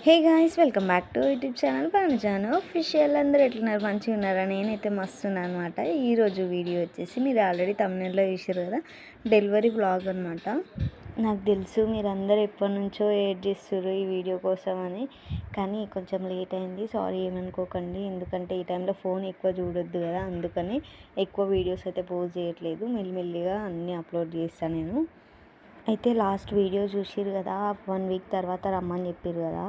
Hey guys, welcome back to YouTube channel Bhanujanu official. అందరూ ఎట్లున్నారు? మంచిగా ఉన్నారా? నేనైతే మస్తున్నాను అనమాట. ఈరోజు వీడియో వచ్చేసి మీరు ఆల్రెడీ తమిళలో చూసారు కదా, డెలివరీ బ్లాగ్ అనమాట. నాకు తెలుసు మీరు అందరు ఎప్పటి నుంచో వెయిట్ చేస్తారు ఈ వీడియో కోసం అని, కానీ కొంచెం లేట్ అయింది. సారీ ఏమనుకోకండి, ఎందుకంటే ఈ టైంలో ఫోన్ ఎక్కువ చూడొద్దు కదా, అందుకని ఎక్కువ వీడియోస్ అయితే పోస్ట్ చేయట్లేదు. మెల్లిమెల్లిగా అన్నీ అప్లోడ్ చేస్తాను నేను. అయితే లాస్ట్ వీడియో చూసిరు కదా, 1 వీక్ తర్వాత రమ్మని చెప్పారు కదా,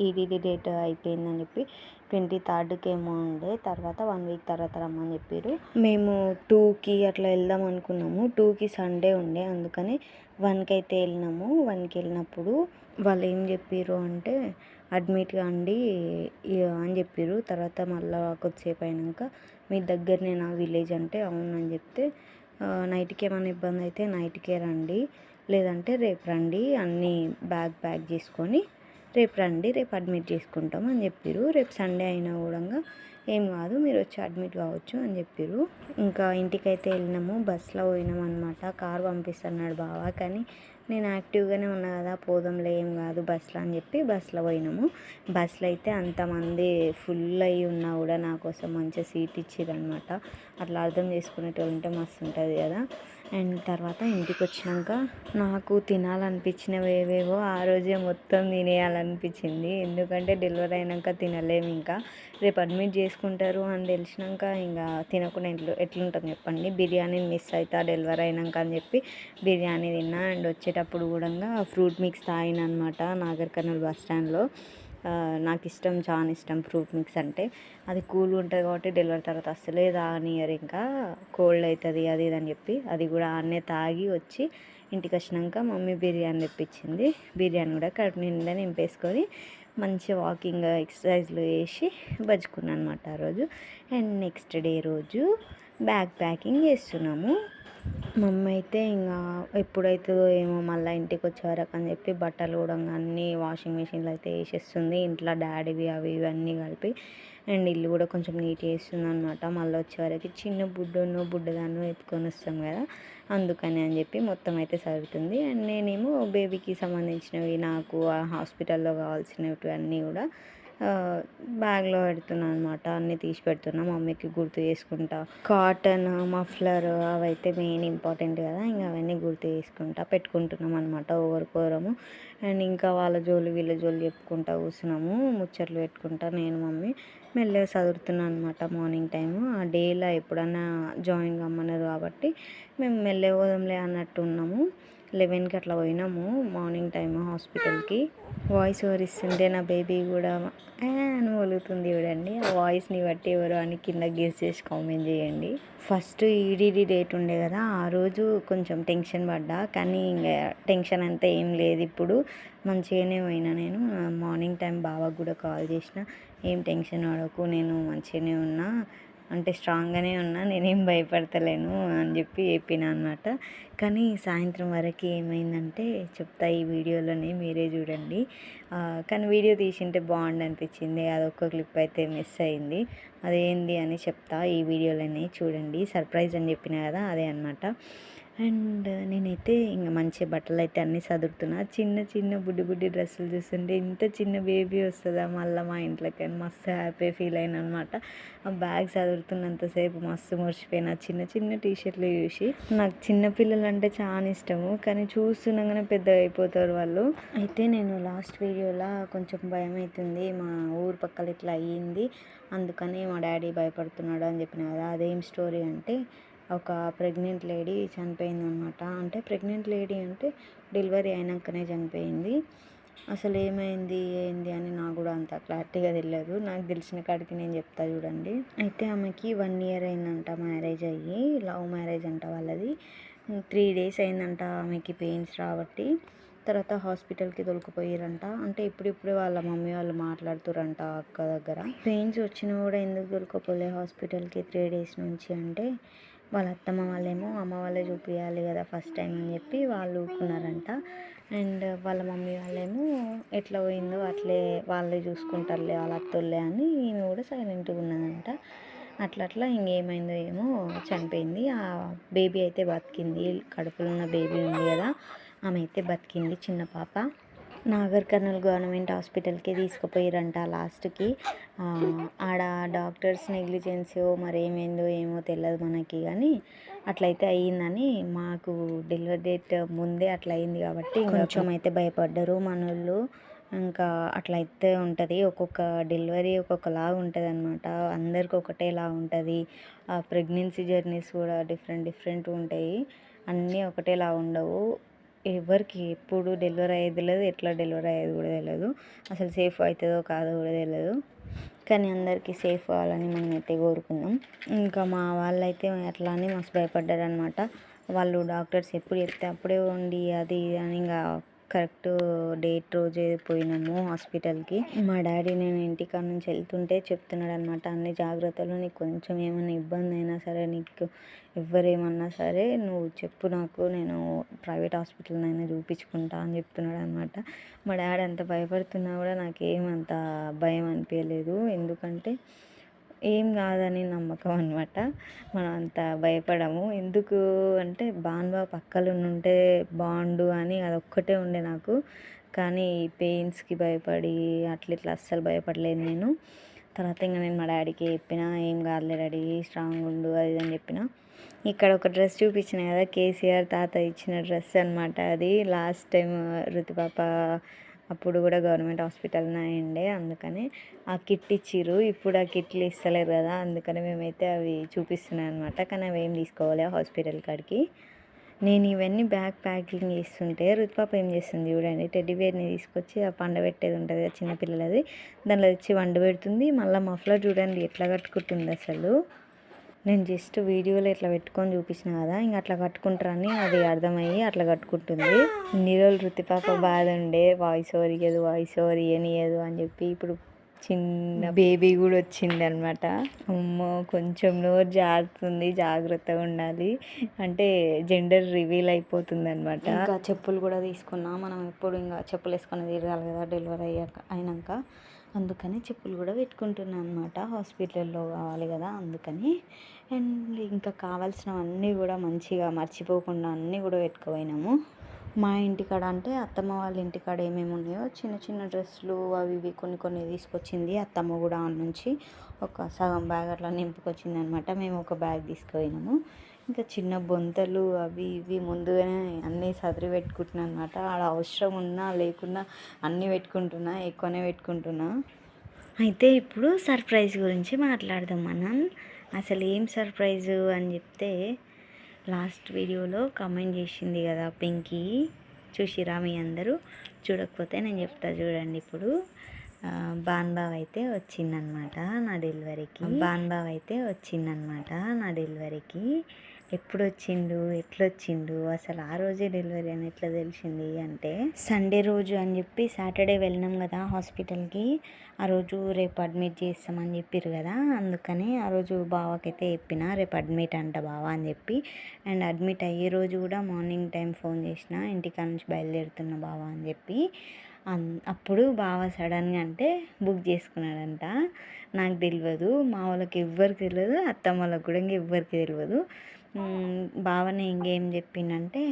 ఈడీడీ డేట్ అయిపోయిందని చెప్పి 23rdకి ఏమో ఉండే, తర్వాత 1 వీక్ తర్వాత రమ్మని చెప్పారు. మేము 2కి అట్లా వెళ్దాం అనుకున్నాము. 2కి సండే ఉండే, అందుకని 1కి అయితే వెళ్ళినాము. 1కి వెళ్ళినప్పుడు వాళ్ళు ఏం చెప్పారు అంటే అడ్మిట్ కాండి అని చెప్పారు. తర్వాత మళ్ళీ కొద్దిసేపు అయినాక మీ దగ్గరనే నా విలేజ్ అంటే అవునని చెప్తే, నైట్కి ఏమైనా ఇబ్బంది అయితే నైట్కే రండి, లేదంటే రేపు రండి, అన్నీ ప్యాక్ చేసుకొని రేపు రండి, రేపు అడ్మిట్ చేసుకుంటాం అని చెప్పారు. రేపు సండే అయినా కూడా ఏం కాదు, మీరు వచ్చి అడ్మిట్ కావచ్చు అని చెప్పారు. ఇంకా ఇంటికైతే వెళ్ళినాము. బస్సులో పోయినాం అనమాట. కారు పంపిస్తున్నాడు బావ, కానీ నేను యాక్టివ్గానే ఉన్నా కదా, పోదాంలే ఏం కాదు బస్సులో అని చెప్పి బస్సులో పోయినాము. బస్సులో అయితే అంతమంది ఫుల్ అయ్యి ఉన్నా కూడా నా కోసం మంచిగా సీట్ ఇచ్చిర్రు అనమాట. అట్లా అర్థం చేసుకునేటోళ్ళు ఉంటే మస్తు ఉంటుంది కదా. అండ్ తర్వాత ఇంటికి వచ్చినాక నాకు తినాలనిపించినవి ఏవేవో ఆ రోజే మొత్తం తినేయాలనిపించింది. ఎందుకంటే డెలివరీ అయినాక తినలేము. ఇంకా రేపు అడ్మిట్ చేసుకుంటారు అని తెలిసినాక ఇంకా తినకుండా ఎట్లుంటుంది చెప్పండి. బిర్యానీని మిస్ అవుతా డెలివరీ అయినాక అని చెప్పి బిర్యానీ తిన్నా. అండ్ వచ్చేటప్పుడు కూడా ఫ్రూట్ మిక్స్ తాగిన అనమాట నాగర్ కర్నూల్ బస్ స్టాండ్లో. నాకు ఇష్టం, చాలా ఇష్టం ఫ్రూట్ మిక్స్ అంటే. అది కూల్ ఉంటుంది కాబట్టి డెలివరీ తర్వాత అస్సలే తాగనియరు, ఇంకా కోల్డ్ అవుతుంది అది ఇది అని చెప్పి. అది కూడా ఆడనే తాగి వచ్చి ఇంటికి వచ్చినాక మమ్మీ బిర్యానీ తెప్పించింది. బిర్యానీ కూడా కడుపు నిండా నింపేసుకొని మంచిగా వాకింగ్ ఎక్సర్సైజ్లు వేసి బజ్జుకున్నాను అనమాట ఆ రోజు. అండ్ నెక్స్ట్ డే రోజు బ్యాగ్ ప్యాకింగ్ చేస్తున్నాము. మమ్మీ అయితే ఇంకా ఎప్పుడైతుందో ఏమో మళ్ళీ ఇంటికి వచ్చే వరకు అని చెప్పి బట్టలు కూడా అన్నీ వాషింగ్ మిషన్లో అయితే వేసేస్తుంది. ఇంట్లో డాడీవి అవి ఇవన్నీ కలిపి. అండ్ ఇల్లు కూడా కొంచెం నీట్ చేస్తుంది అనమాట. మళ్ళీ వచ్చేవరకు చిన్న బుడ్డదాన్ని ఎత్తుకొని వస్తాం కదా, అందుకని అని చెప్పి మొత్తం అయితే సరుతుంది. అండ్ నేనేమో బేబీకి సంబంధించినవి, నాకు ఆ హాస్పిటల్లో కావాల్సినవి అన్నీ కూడా బ్యాగ్లో పెడుతున్నాను అనమాట. అన్నీ తీసి పెడుతున్నా, మమ్మీకి గుర్తు చేసుకుంటా. కాటన్ మఫ్లర్ అవైతే మెయిన్ ఇంపార్టెంట్ కదా, ఇంకా అవన్నీ గుర్తు చేసుకుంటా పెట్టుకుంటున్నాం అనమాట ఒకరికొరము. అండ్ ఇంకా వాళ్ళ జోలు వీళ్ళ జోలు చెప్పుకుంటా కూర్చున్నాము, ముచ్చట్లు పెట్టుకుంటా నేను మమ్మీ మెల్లగా చదువుతున్నాను అనమాట. మార్నింగ్ టైము ఆ డేలో ఎప్పుడన్నా జాయిన్ కమ్మన్నారు కాబట్టి మేము మెల్లగా పోదాంలే అన్నట్టు ఉన్నాము. 11కి అట్లా పోయినాము మార్నింగ్ టైము హాస్పిటల్కి. వాయిస్ ఓవర్ ఇస్తుంటే నా బేబీ కూడా అని మొలుగుతుంది చూడండి. ఆ వాయిస్ని బట్టి ఎవరు అని కింద గెస్ చేసి కామెంట్ చేయండి. ఫస్ట్ ఈడీడీ డేట్ ఉండే కదా, ఆ రోజు కొంచెం టెన్షన్ పడ్డా, కానీ ఇంకా టెన్షన్ అంతా ఏం లేదు. ఇప్పుడు మంచిగానే పోయినా నేను. మార్నింగ్ టైం బావకు కూడా కాల్ చేసిన, ఏం టెన్షన్ పడకు, నేను మంచిగానే ఉన్నా అంటే స్ట్రాంగ్గానే ఉన్నా, నేనేం భయపడతలేను అని చెప్పి చెప్పిన అనమాట. కానీ సాయంత్రం వరకు ఏమైందంటే చెప్తా, ఈ వీడియోలోనే మీరే చూడండి. కానీ వీడియో తీసింటే బాగుండు అనిపించింది, అదొక క్లిప్ అయితే మిస్ అయింది. అదేంది అని చెప్తా, ఈ వీడియోలోనే చూడండి. సర్ప్రైజ్ అని చెప్పిన కదా, అదే అనమాట. అండ్ నేనైతే ఇంకా మంచి బట్టలు అయితే అన్నీ చదువుతున్నా. చిన్న బుడ్డి డ్రెస్సులు చూస్తుంటే ఇంత చిన్న బేబీ వస్తుందా మళ్ళీ మా ఇంట్లోకి అని మస్తు హ్యాపీ ఫీల్ అయినా అనమాట. ఆ బ్యాగ్ చదువుతున్నంతసేపు మస్తు మర్చిపోయినా చిన్న టీషర్ట్లు చూసి. నాకు చిన్నపిల్లలు అంటే చాలా ఇష్టము, కానీ చూస్తుండగానే పెద్దగా అయిపోతారు వాళ్ళు. అయితే నేను లాస్ట్ వీడియోలో కొంచెం భయం అవుతుంది, మా ఊరు పక్కల ఇట్లా అయ్యింది, అందుకని మా డాడీ భయపడుతున్నాడు అని చెప్పిన కదా. అదేం స్టోరీ అంటే, ఒక ప్రెగ్నెంట్ లేడీ చనిపోయింది అనమాట. అంటే ప్రెగ్నెంట్ లేడీ అంటే డెలివరీ అయినాకనే చనిపోయింది. అసలు ఏమైంది ఏంది అని నాకు కూడా అంత క్లారిటీగా తెలియదు. నాకు తెలిసిన కాడికి నేను చెప్తా చూడండి. అయితే ఆమెకి 1 year అయిందంట మ్యారేజ్ అయ్యి, లవ్ మ్యారేజ్ అంట వాళ్ళది. 3 days అయిందంట ఆమెకి పెయిన్స్ రాబట్టి. తర్వాత హాస్పిటల్కి తోలుకుపోయారంట. అంటే ఇప్పుడిప్పుడే వాళ్ళ మమ్మీ వాళ్ళు మాట్లాడుతురంట అక్క దగ్గర. పెయిన్స్ వచ్చినా కూడా ఎందుకు తోలుకుపోలే హాస్పిటల్కి 3 days నుంచి అంటే, వాళ్ళ అత్తమ్మ వాళ్ళేమో అమ్మ వాళ్ళే చూపించాలి కదా ఫస్ట్ టైం అని చెప్పి వాళ్ళు ఊరుకున్నారంట. అండ్ వాళ్ళ మమ్మీ వాళ్ళేమో ఎట్లా పోయిందో అట్లే వాళ్ళే చూసుకుంటారులే వాళ్ళ అత్తోళ్ళే అని ఈమె కూడా సైలెంట్గా ఉన్నదంట. అట్లా ఇంకేమైందో ఏమో చనిపోయింది. ఆ బేబీ అయితే బతికింది, కడుపులో ఉన్న బేబీ ఉంది కదా, ఆమె అయితే బతికింది, చిన్న పాప. నాగర్ కర్నూల్ గవర్నమెంట్ హాస్పిటల్కి తీసుకుపోయారంట లాస్ట్కి. ఆడ డాక్టర్స్ నెగ్లిజెన్సో మరి ఏమైందో ఏమో తెలియదు మనకి, కానీ అట్లయితే అయ్యిందని మాకు డెలివరీ డేట్ ముందే అట్లా అయింది కాబట్టి కొంచెం అయితే భయపడ్డారు మనోళ్ళు. ఇంకా అట్లయితే ఉంటుంది, ఒక్కొక్క డెలివరీ ఒక్కొక్కలాగా ఉంటుంది అనమాట, అందరికి ఒకటేలా ఉంటుంది. ప్రెగ్నెన్సీ జర్నీస్ కూడా డిఫరెంట్ ఉంటాయి, అన్నీ ఒకటేలా ఉండవు. ఎవరికి ఎప్పుడు డెలివరీ అయ్యేది తెలియదు, ఎట్లా డెలివరీ అయ్యేది కూడా తెలియదు, అసలు సేఫ్ అవుతుందో కాదో కూడా తెలియదు. కానీ అందరికీ సేఫ్ అవ్వాలని మనం అయితే కోరుకుందాం. ఇంకా మా వాళ్ళైతే అట్లా అని మస్తు భయపడ్డారు అనమాట. వాళ్ళు డాక్టర్స్ ఎప్పుడు చెప్తే అప్పుడే ఉండి అది అని ఇంకా కరెక్ట్ డేట్ రోజే పోయినాము హాస్పిటల్కి. మా డాడీ నేను ఇంటికాడ నుంచి వెళ్తుంటే చెప్తున్నాడు అనమాట, అన్ని జాగ్రత్తలు, నీకు కొంచెం ఏమైనా ఇబ్బంది అయినా సరే, నీకు ఎవరేమన్నా సరే నువ్వు చెప్పు నాకు, నేను ప్రైవేట్ హాస్పిటల్నైనా చూపించుకుంటా అని చెప్తున్నాడు అనమాట. మా డాడీ అంత భయపడుతున్నా కూడా నాకేమంత భయం అనిపించలేదు, ఎందుకంటే ఏం కాదని నమ్మకం అనమాట. మనం అంత భయపడము, ఎందుకు అంటే బాగా పక్కన ఉంటే బాగుండు అని అదొక్కటే ఉండే నాకు. కానీ పెయిన్స్కి భయపడి అట్లా ఇట్లా అస్సలు భయపడలేదు నేను. తర్వాత ఇంకా నేను మా డాడీకి చెప్పిన, ఏం కాదులే డాడీ, స్ట్రాంగ్ ఉండు అది అని చెప్పిన. ఇక్కడ ఒక డ్రెస్ చూపించిన కదా, కేసీఆర్ తాత ఇచ్చిన డ్రెస్ అనమాట. అది లాస్ట్ టైం రుతుపాప అప్పుడు కూడా గవర్నమెంట్ హాస్పిటల్నే అయిండే, అందుకని ఆ కిట్ ఇచ్చిర్రు. ఇప్పుడు ఆ కిట్లు ఇస్తలేరు కదా, అందుకని మేమైతే అవి చూపిస్తున్నాయి అనమాట. కానీ అవి ఏం తీసుకోవాలి హాస్పిటల్ కాడికి. నేను ఇవన్నీ బ్యాగ్ ప్యాకింగ్ చేస్తుంటే రుతుపాప ఏం చేస్తుంది చూడండి, టెడ్డీబేర్ని తీసుకొచ్చి ఆ పండబెట్టేది ఉంటుంది కదా చిన్నపిల్లలది, దానిలో వచ్చి వండబెడుతుంది. మళ్ళీ మఫ్లర్ చూడండి ఎట్లా కట్టుకుంటుంది అసలు. నేను జస్ట్ వీడియోలో ఇట్లా పెట్టుకొని చూపించిన కదా, ఇంకా అట్లా కట్టుకుంటారని అది అర్థమయ్యి అట్లా కట్టుకుంటుంది. ఇన్ని రోజులు రుతిపాప బాధ ఉండే, వాయిస్ ఓవర్ ఇయ్యదు అని చెప్పి ఇప్పుడు చిన్న బేబీ కూడా వచ్చింది అనమాట. అమ్మో కొంచెం నోరు జారుతుంది, జాగ్రత్తగా ఉండాలి, అంటే జెండర్ రివీల్ అయిపోతుంది అనమాట. ఇంకా చెప్పులు కూడా తీసుకున్నా, మనం ఎప్పుడు ఇంకా చెప్పులు వేసుకొని తిరగాలి కదా డెలివరీ అయినాక, అందుకని చెప్పులు కూడా పెట్టుకుంటున్నాను అనమాట. హాస్పిటల్లో కావాలి కదా అందుకని. అండ్ ఇంకా కావాల్సినవన్నీ కూడా మంచిగా మర్చిపోకుండా అన్నీ కూడా పెట్టుకుపోయినాము. మా ఇంటికాడ అంటే అత్తమ్మ వాళ్ళ ఇంటికాడ ఏమేమి ఉన్నాయో చిన్న చిన్న డ్రెస్సులు అవి ఇవి కొన్ని తీసుకొచ్చింది అత్తమ్మ కూడా. ఆ నుంచి ఒక సగం బ్యాగ్ అట్లా నింపుకొచ్చింది అనమాట. మేము ఒక బ్యాగ్ తీసుకుపోయినాము. ఇంకా చిన్న బొంతలు అవి ఇవి ముందుగానే అన్నీ సదిరి పెట్టుకుంటున్నాను అనమాట. ఆడ అవసరం ఉన్నా లేకున్నా అన్నీ పెట్టుకుంటున్నా, ఎక్కువనే పెట్టుకుంటున్నా. అయితే ఇప్పుడు సర్ప్రైజ్ గురించి మాట్లాడదాం మనం. అసలు ఏం సర్ప్రైజు అని చెప్తే, లాస్ట్ వీడియోలో కామెంట్ చేసింది కదా పింకీ, చూసిరా మీ అందరూ? చూడకపోతే నేను చెప్తా చూడండి. ఇప్పుడు బాన్బావ్ అయితే వచ్చిందనమాట నా డెలివరీకి. ఎప్పుడు వచ్చిండు, ఎట్లొచ్చిండు, అసలు ఆ రోజే డెలివరీ అని ఎట్లా తెలిసింది అంటే, సండే రోజు అని చెప్పి సాటర్డే వెళ్ళినాం కదా హాస్పిటల్కి. ఆ రోజు రేపు అడ్మిట్ చేస్తామని చెప్పారు కదా, అందుకని ఆ రోజు బావకైతే చెప్పిన రేపు అడ్మిట్ అంట బావ అని చెప్పి. అండ్ అడ్మిట్ అయ్యే రోజు కూడా మార్నింగ్ టైం ఫోన్ చేసిన, ఇంటికాడ నుంచి బయలుదేరుతున్న బావ అని చెప్పి. అప్పుడు బావ సడన్గా అంటే బుక్ చేసుకున్నాడంట. నాకు తెలియదు, మా వాళ్ళకి ఎవ్వరికి తెలియదు, అత్తమ్మ వాళ్ళకి కూడా ఇంకెవ్వరికి తెలియదు. బావని ఇంకేం చెప్పిండంటే,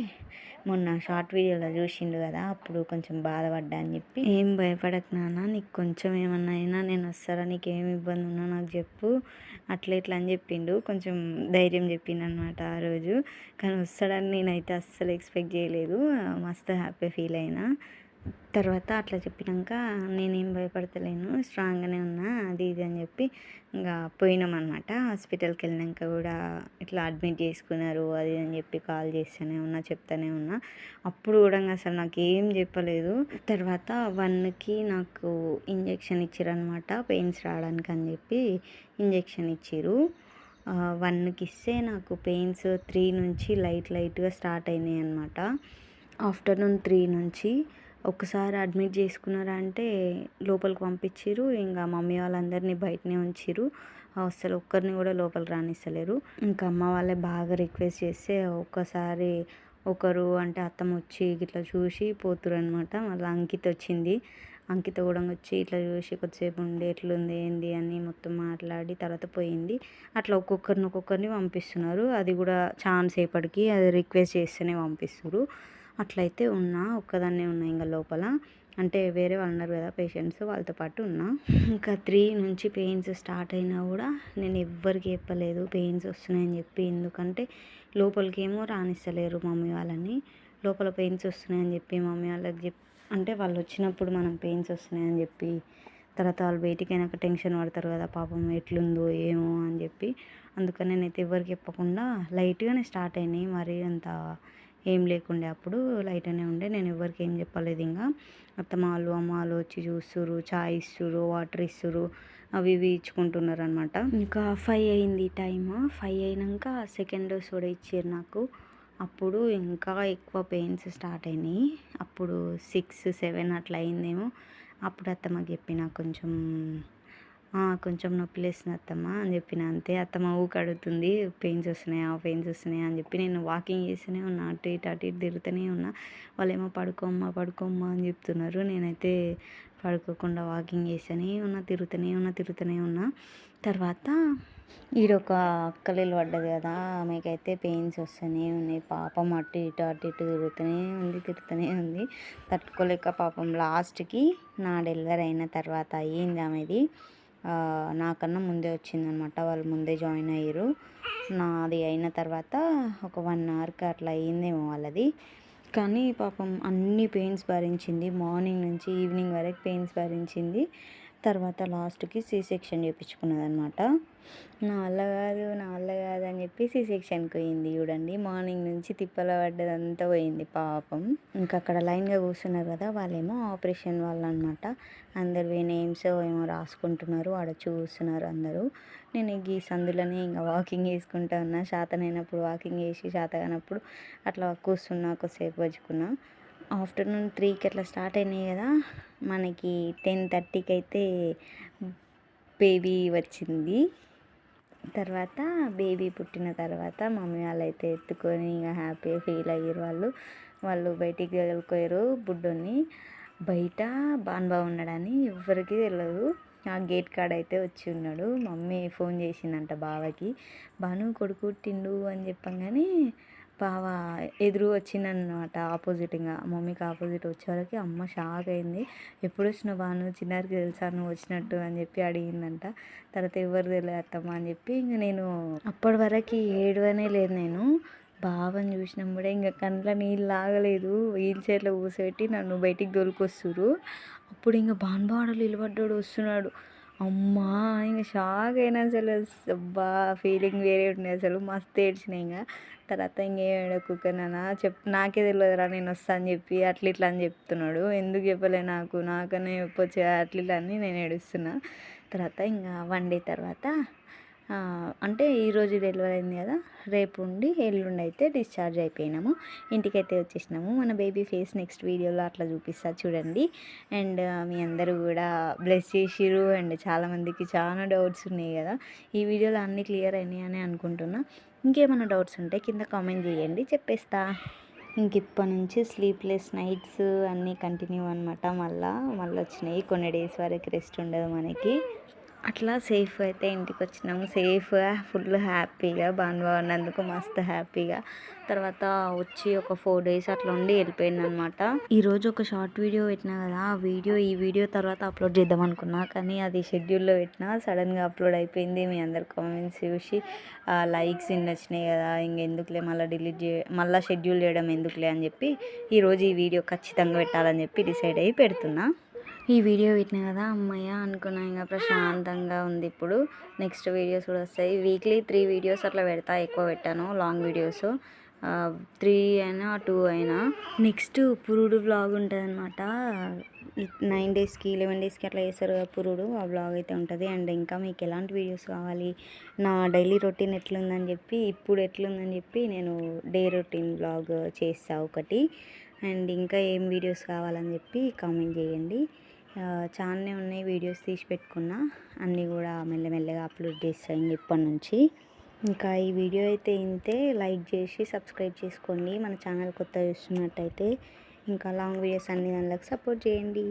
మొన్న షార్ట్ వీడియోలో చూసిండు కదా అప్పుడు కొంచెం బాధపడ్డా అని చెప్పి, ఏం భయపడకు నాన్న, నీకు కొంచెం ఏమన్నా అయినా నేను వస్తారా, నీకు ఏమి ఇబ్బంది ఉన్నా నాకు చెప్పు, అట్లా ఇట్లా అని చెప్పిండు. కొంచెం ధైర్యం చెప్పిండు అనమాట ఆ రోజు. కానీ వస్తాడని నేనైతే అస్సలు ఎక్స్పెక్ట్ చేయలేదు, మస్తు హ్యాపీ ఫీల్ అయినా. తర్వాత అట్లా చెప్పినాక నేనేం భయపడతలేను, స్ట్రాంగ్గానే ఉన్నా అది ఇది అని చెప్పి ఇంకా పోయినాం అనమాట. హాస్పిటల్కి వెళ్ళినాక కూడా ఇట్లా అడ్మిట్ చేసుకున్నారు అది అని చెప్పి కాల్ చేస్తూనే ఉన్నా, చెప్తానే ఉన్నా. అప్పుడు కూడా అసలు నాకు ఏం చెప్పలేదు. తర్వాత 1కి నాకు ఇంజెక్షన్ ఇచ్చారనమాట, పెయిన్స్ రావడానికి అని చెప్పి ఇంజెక్షన్ ఇచ్చారు. 1కి ఇస్తే నాకు పెయిన్స్ 3 నుంచి లైట్గా స్టార్ట్ అయినాయి అనమాట. ఆఫ్టర్నూన్ 3 నుంచి ఒకసారి అడ్మిట్ చేసుకున్నారా అంటే లోపలికి పంపించారు. ఇంకా మమ్మీ వాళ్ళందరినీ బయటనే ఉంచారు, అసలు ఒక్కరిని కూడా లోపలికి రానిస్తలేరు. ఇంకా అమ్మ వాళ్ళే బాగా రిక్వెస్ట్ చేస్తే ఒక్కసారి ఒకరు అంటే అత్తమ్మ వచ్చి ఇట్లా చూసి పోతురు అనమాట. మళ్ళీ అంకిత కూడా వచ్చి ఇట్లా చూసి కొద్దిసేపు ఉండి ఎట్లుంది ఏంది అని మొత్తం మాట్లాడి తర్వాత పోయింది. అట్లా ఒక్కొక్కరిని పంపిస్తున్నారు, అది కూడా చాలా సేపటికి, అది రిక్వెస్ట్ చేస్తేనే పంపిస్తారు. అట్లయితే ఒక్కదాన్నే ఉన్నా ఇంకా లోపల. అంటే వేరే వాళ్ళు ఉన్నారు కదా పేషెంట్స్, వాళ్ళతో పాటు ఉన్నా. ఇంకా 3 నుంచి పెయిన్స్ స్టార్ట్ అయినా కూడా నేను ఎవ్వరికి చెప్పలేదు పెయిన్స్ వస్తున్నాయని చెప్పి. ఎందుకంటే లోపలికేమో రానిస్తలేరు మమ్మీ వాళ్ళని. లోపల పెయిన్స్ వస్తున్నాయని చెప్పి మమ్మీ వాళ్ళకి అంటే వాళ్ళు వచ్చినప్పుడు మనం పెయిన్స్ వస్తున్నాయని చెప్పి, తర్వాత వాళ్ళు బయటికి అయినాక టెన్షన్ పడతారు కదా పాపం ఎట్లుందో ఏమో అని చెప్పి. అందుకని నేనైతే ఎవరికి చెప్పకుండా లైట్గానే స్టార్ట్ అయినాయి, మరీ అంత ఏం లేకుండే. అప్పుడు లైట్గానే ఉండే, నేను ఎవరికి ఏం చెప్పలేదు. ఇంకా అత్తమ్మ వాళ్ళు అమ్మ వాళ్ళు వచ్చి చూస్తుర్రు, చాయ్ ఇస్తుర్రు, వాటర్ ఇస్తుర్రు, అవి ఇవి ఇచ్చుకుంటున్నారు అనమాట. ఇంకా 5 అయింది టైము. 5 అయినాక సెకండ్ డోస్ కూడా ఇచ్చారు నాకు. అప్పుడు ఇంకా ఎక్కువ పెయిన్స్ స్టార్ట్ అయినాయి. అప్పుడు 6, 7 అట్లా అయిందేమో. అప్పుడు అత్తమ్మకి చెప్పిన కొంచెం నొప్పి లేస్తుంది అత్తమ్మ అని చెప్పిన. అంతే. అత్తమ్మ ఊక అడుగుతుంది పెయిన్స్ వస్తున్నాయా అని చెప్పి. నేను వాకింగ్ చేస్తూనే ఉన్నా, అటు ఇటు తిరుగుతూనే ఉన్నా. వాళ్ళేమో పడుకోమ్మా అని చెప్తున్నారు. నేనైతే పడుకోకుండా వాకింగ్ తిరుగుతూనే ఉన్నా. తర్వాత ఈడొక అక్కలీలు పడ్డది కదా, ఆమెకైతే పెయిన్స్ వస్తూనే ఉన్నాయి. పాపం అటు ఇటు తిరుగుతూనే ఉంది. తట్టుకోలేక పాపం లాస్ట్కి నా డెలివరీ అయిన తర్వాత అయ్యింది ఆమెది. నాకన్నా ముందే వచ్చిందనమాట, వాళ్ళు ముందే జాయిన్ అయ్యారు. నాది అయిన తర్వాత ఒక 1 అవర్కి అట్లా అయ్యిందేమో వాళ్ళది. కానీ పాపం అన్ని పెయిన్స్ భరించింది, మార్నింగ్ నుంచి ఈవినింగ్ వరకు పెయిన్స్ భరించింది. తర్వాత లాస్ట్కి సెక్షన్ చేయించుకున్నది అనమాట. నా వల్ల కాదు అని చెప్పి సెక్షన్కి పోయింది. చూడండి, మార్నింగ్ నుంచి తిప్పల పడ్డదంతా పోయింది పాపం. ఇంకా అక్కడ లైన్గా కూర్చున్నారు కదా, వాళ్ళేమో ఆపరేషన్ వాళ్ళు అనమాట. అందరు నేమ్స్ ఏమో రాసుకుంటున్నారు, ఆడ చూస్తున్నారు అందరూ. నేను ఈ సందులోనే ఇంకా వాకింగ్ చేసుకుంటా ఉన్నా. శాతనైనప్పుడు వాకింగ్ చేసి, శాత కానప్పుడు అట్లా కూర్చున్నా, కొద్దిసేపు వచ్చుకున్నా. ఆఫ్టర్నూన్ 3కి అట్లా స్టార్ట్ అయినాయి కదా, మనకి 10:30కి అయితే బేబీ వచ్చింది. తర్వాత బేబీ పుట్టిన తర్వాత మమ్మీ వాళ్ళు అయితే ఎత్తుకొని ఇంకా హ్యాపీగా ఫీల్ అయ్యారు. వాళ్ళు బయటికి వెళ్ళిపోయారు బుడ్డోని. బయట బాగా ఉన్నాడని ఎవరికి తెలియదు. ఆ గేట్ కాడ అయితే వచ్చి ఉన్నాడు. మమ్మీ ఫోన్ చేసిందంట బావకి, బాను కొడుకు పుట్టిండు అని చెప్పంగానే బావ ఎదురు వచ్చిందనమాట. ఆపోజిట్గా మమ్మీకి ఆపోజిట్ వచ్చేవరకు అమ్మ షాక్ అయింది. ఎప్పుడు వచ్చినావు బాను, చిన్నారికి తెలుసా నువ్వు వచ్చినట్టు అని చెప్పి అడిగిందంట. తర్వాత ఎవరు తెలియదు అత్తమ్మ అని చెప్పి ఇంక నేను అప్పటి వరకు ఏడవనే లేదు. నేను బావని చూసినప్పుడే ఇంకా కంట్లో నీళ్ళు ఆగలేదు. వీల్ చైర్లో కూర్చోబెట్టి నన్ను బయటికి దొరికొస్తురు. అప్పుడు ఇంకా బాన్బాడలు నిలబడ్డాడు, వస్తున్నాడు. అమ్మా ఇంకా షాక్ అయినా అసలు. అబ్బా ఫీలింగ్ వేరే ఉండే అసలు, మస్తు ఏడ్చినాయి. ఇంకా తర్వాత ఇంకేం ఏడకుకనా నాకే తెలియదురా నేను వస్తా అని చెప్పి ఇట్లా అని చెప్తున్నాడు. ఎందుకు చెప్పలే నాకనే చెప్పొచ్చు ఇట్లా అని నేను ఏడుస్తున్నా. తర్వాత ఇంకా 1 డే తర్వాత అంటే ఈరోజు డెలివరీ అయింది కదా, రేపు ఉండి ఎల్లుండి అయితే డిశ్చార్జ్ అయిపోయినాము. ఇంటికైతే వచ్చేసినాము. మన బేబీ ఫేస్ నెక్స్ట్ వీడియోలో అట్లా చూపిస్తా చూడండి. అండ్ మీ అందరూ కూడా బ్లెస్ చేసిర్రు. అండ్ చాలామందికి చాలా డౌట్స్ ఉన్నాయి కదా, ఈ వీడియోలో అన్నీ క్లియర్ అయినాయి అని అనుకుంటున్నా. ఇంకేమైనా డౌట్స్ ఉంటే కింద కామెంట్ చేయండి, చెప్పేస్తా. ఇంక ఇప్పటి నుంచి స్లీప్లెస్ నైట్స్ అన్నీ కంటిన్యూ అనమాట. మళ్ళీ వచ్చినాయి కొన్ని డేస్ వరకు రెస్ట్ ఉండదు మనకి. అట్లా సేఫ్ అయితే ఇంటికి వచ్చినాము. సేఫ్గా ఫుల్ హ్యాపీగా బాగున్నందుకు మస్తు హ్యాపీగా. తర్వాత వచ్చి ఒక 4 days అట్లా ఉండి వెళ్ళిపోయింది అనమాట. ఈరోజు ఒక షార్ట్ వీడియో పెట్టినా కదా, ఈ వీడియో తర్వాత అప్లోడ్ చేద్దాం అనుకున్నా, కానీ అది షెడ్యూల్లో పెట్టినా సడన్గా అప్లోడ్ అయిపోయింది. మీ అందరు కామెంట్స్ చూసి లైక్స్ ఇన్ని వచ్చినాయి కదా, ఇంకెందుకులే మళ్ళీ షెడ్యూల్ చేయడం ఎందుకులే అని చెప్పి ఈరోజు ఈ వీడియో ఖచ్చితంగా పెట్టాలని చెప్పి డిసైడ్ అయ్యి పెడుతున్నా. ఈ వీడియో పెట్టినా కదా అమ్మయ్య అనుకున్నా, ఇంకా ప్రశాంతంగా ఉంది. ఇప్పుడు నెక్స్ట్ వీడియోస్ కూడా వస్తాయి. వీక్లీ 3 వీడియోస్ అట్లా పెడతా, ఎక్కువ పెట్టాను లాంగ్ వీడియోస్. 3 అయినా 2 అయినా. నెక్స్ట్ పురుడు వ్లాగ్ ఉంటుంది అనమాట. 9 daysకి 11 daysకి అట్లా చేస్తారు కదా పురుడు, ఆ వ్లాగ్ అయితే ఉంటుంది. అండ్ ఇంకా మీకు ఎలాంటి వీడియోస్ కావాలి, నా డైలీ రొటీన్ ఇప్పుడు ఎట్లుందని చెప్పి నేను డే రొటీన్ వ్లాగ్ చేస్తా ఒకటి. అండ్ ఇంకా ఏం వీడియోస్ కావాలని చెప్పి కామెంట్ చేయండి. చాలానే ఉన్నాయి వీడియోస్ తీసి పెట్టుకున్నా, అన్నీ కూడా మెల్లమెల్లగా అప్లోడ్ చేస్తాను ఇప్పటి నుంచి. ఇంకా ఈ వీడియో అయితే ఇంతే. లైక్ చేసి సబ్స్క్రైబ్ చేసుకోండి మన ఛానల్ కొత్త చూస్తున్నట్టయితే. ఇంకా లాంగ్ వీడియోస్ అన్ని దానిలోకి సపోర్ట్ చేయండి.